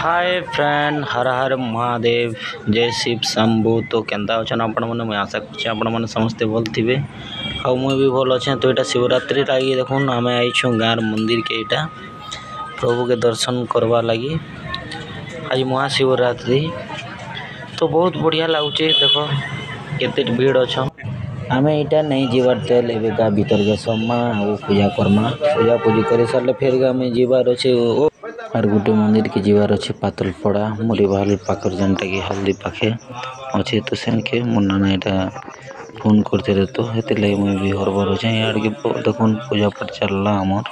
Hi friend, हर हर महादेव, जय शिव शंभु। तो केन्ता अच्छन आपण मैंने मुझे आशा कर समस्ते भल थे आउ मुझे भी भल अच्छे। तो यहाँ शिवरात्रि लगी देखुन आम आईछुँ गाँव मंदिर के यहाँ प्रभु के दर्शन करवा लगी। आज महाशिवरात्रि तो बहुत बढ़िया लगुच। देख केते भीड़ अच्छा आम यहाँ नहीं जीवार तेल एवं भीतर के समा पूजा करमा पूजा पूजी कर सारे फिर आम जीवार अच्छे और गोटे मंदिर के जीवार अच्छे पातलपड़ा मुरीभाल पाखर जेनटा कि हल्दी पाखे अच्छे। तो सेन के मोर नाना यहाँ फोन करते तो हेती लगे मुझे भी हरबर अच्छे यार के देखुन पूजा पाठ चलला आमर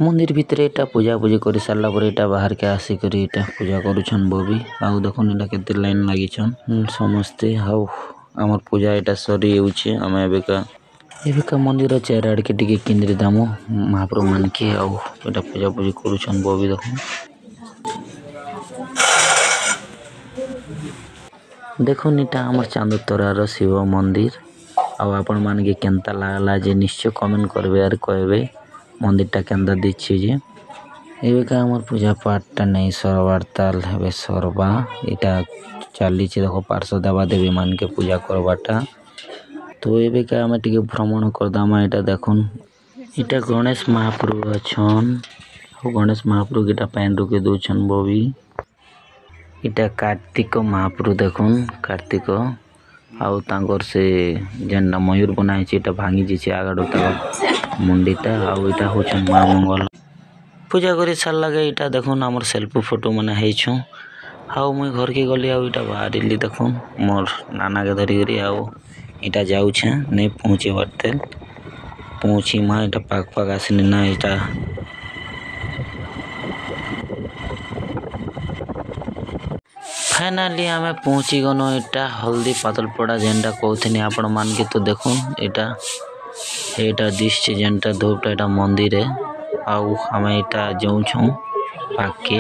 मंदिर भितर यहाँ पूजा पूजी कर सारा पर यहाँ बाहर के आसिक पूजा करुछन बबी आउ देखुन यहाँ के लाइन लगी समस्ते हाउ आमर पूजा यहाँ सरी आम एबिका मंदिर चारिआड़ के टिके केन्द्री दाम महाप्रभु मान के आउ यहाँ पूजा पूजी करुछन बबी देखुन देखुन यहाँ आमर चांदतरार शिव मंदिर आउ आपण मान के केनता लागला जे निश्चय कमेंट करबे यार कहबे मंदिरटा केन्दा दीछे जे एबिका आमर पूजा पाठटा नहीं सरबार ताल हेबे सरबा यहाँ चली देखो पार्श्व देवा देवी मान के पूजा करवाटा। तो एबिका आम टिके भ्रमण करदामा यहाँ देखुन यहाँ गणेश महाप्रभु अच्छन गणेश महाप्रभु यहाँ पैन रुके दौन बबी यहाँ कार्तिक महाप्रभु देखुन कार्तिक आउ तांकर से जेनटा मयूर बनाई यहाँ भांगी जाइए आगड़ तक मुंडीटा आउ यहाँ हूँ माँ मंगल पूजा कर सारा यहाँ देखुन आमर सेल्फी फोटो मैंने हेचु आउ मुई घर के गली आउ यहाँ बाहर देखुन मोर नाना के धरिकी आउ यहाँ जाऊे नहीं पहुँचे बारते पहुँची माँ यहाँ पाक पाक आसनी ना यहाँ फाइनाली आम पहुँची गन यहाँ हल्दी पातलपड़ा जेनटा कहते आपण मान के। तो देखुन यहाँ दिशे जेनटा धूपटा यहाँ मंदिर है आउ आम यहाँ जाऊँ पाके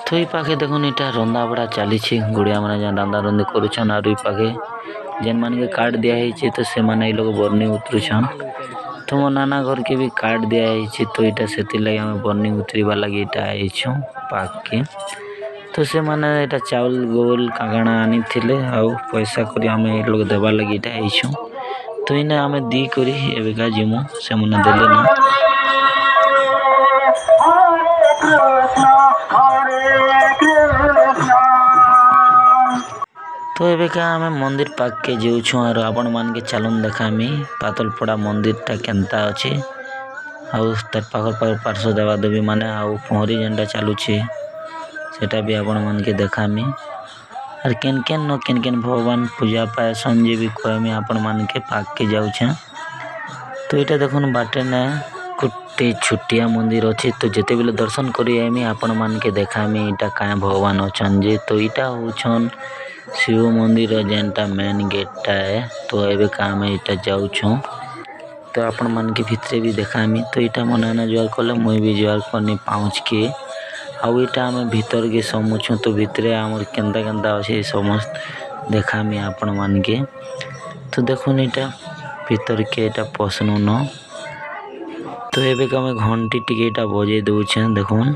तो ये पाखे देखुन यहाँ रंधा बड़ा चली गुड़िया मैंने जहाँ रंधा रंधी करुछन और पाखे जेन मान के कार्ड दिखाई तो से माने लोग बर्नी उतरुछन। तो मो नाना घर के भी कार्ड दिखाई तो यहाँ से लगे आम बर्नी उतरवा लगे यहाँ आईछुँ पाक के। तो से माने यहाँ चाउल गोल कागणा आनी थिले आउ पैसा करी आम लोग देवा लगे यहाँ आईछुँ। तो इना आम दी करी एबिका जिमु से मने देले ना तो एबिका आम मंदिर पाक के जाऊँ और आपण मान के चलन देखामी पातलपड़ा मंदिरटा केन्ता अच्छे आउ तार पाखर पार्श्व देवा देवी माने आउ पहरी जेनटा चलुछे सेटा भी आपण मान के देखामी और केन केन भगवान पूजा पाए संजय भी कहमी आपण मान के पाक के जाऊे। तो यहाँ देखुन बाटे ना गोटे छुटिया मंदिर अच्छे तो जिते बेले दर्शन करी आपण मान के देखामी यहाँ क्या भगवान अच्छन जे। तो यहाँ हूँ शिव मंदिर जेनटा मेन गेटटा है। तो एबे काम यहाँ जाऊँ तो आपण मान के भितरे भी देखामी। तो यहाँ मो नाना जुआर कले मुई भी जुआर करनी पहुँच के आउ यहाँ आम भीतर के समझुँ तो भितरे आमर केन्ता केन्ता अच्छे समस्त देखामी आपण मान के। तो देखुन यहाँ भीतर के यहाँ पसनु न तो एबे आम घंटी टिके यहाँ बजे दौचे देखुन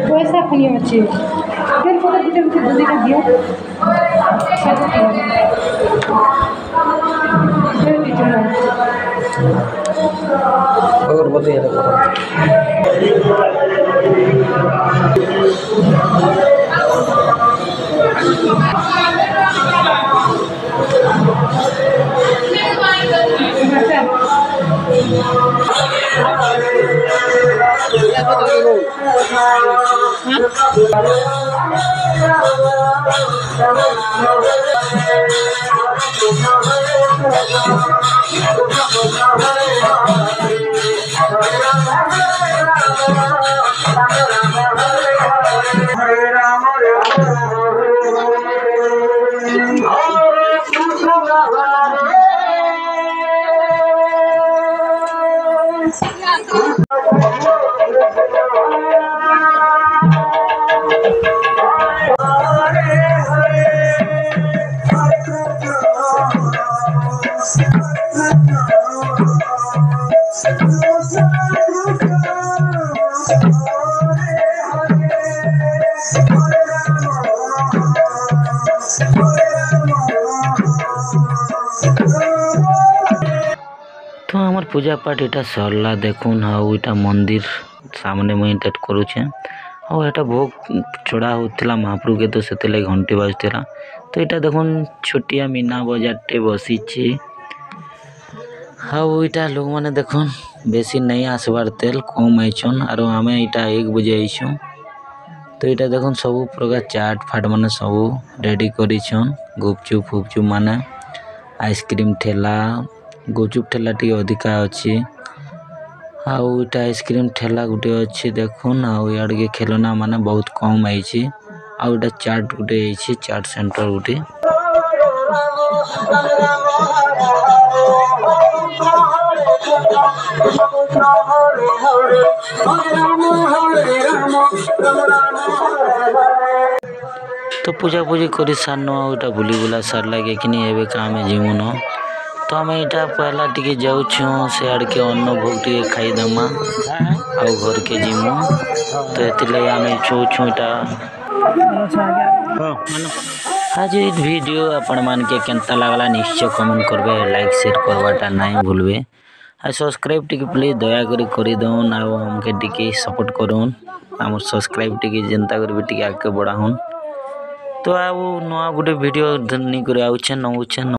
पैसा पुनी अच्छे फिर पता दिते दूधी का दियो फिर अगरबत्ती है देखो तो हमार पूजा पाठ इटा सरला देखुन हाँ इटा मंदिर सामने मुई इटा करुचे और एटा भोग चढ़ा होता महाप्रभु के तो से घंटी बाजुला तो इटा देखुन छोटिया मीना बजारटे बसीचे हाँ इटा लोग मैंने देखुन बेसी नहीं आसबार तेल कम आईछन और आम इटा 1 बजे आईछू तो इटा देखुन सब प्रकार चाट फाट माने सब रेडी करिछन गुपचुप फुपचुप माने आइसक्रीम ठेला गुपचुप ठेला टी अधिका अच्छी आउ इटा आइसक्रीम ठेला गुटे अच्छी देखुन आउ यार के खेलना माने बहुत कम आईछि आउ इटा चाट गुटे आईछि चाट सेंटर गुटे तो पूजा पूजी कर सारन आउटा बुली बुला सारला कि एवं काम जीवन तो आम यहाँ पहला टी जाऊँ से आड़ के अन्न भोग टे खाईदमा आउ घर के जीमु तो ये आम छू छूटा आज वीडियो आपण मान के केनता लगला निश्चय कमेंट करबे लाइक शेयर करवाटा नहीं भूलबे आ सब्सक्राइब टी प्लीज दया कर दौन आमके टी सपोर्ट करूँ आम सब्सक्राइब टी जनता कर आगे बढ़ाऊन तो आ नुआ गोटे वीडियो नहीं कर आउछे नौछे।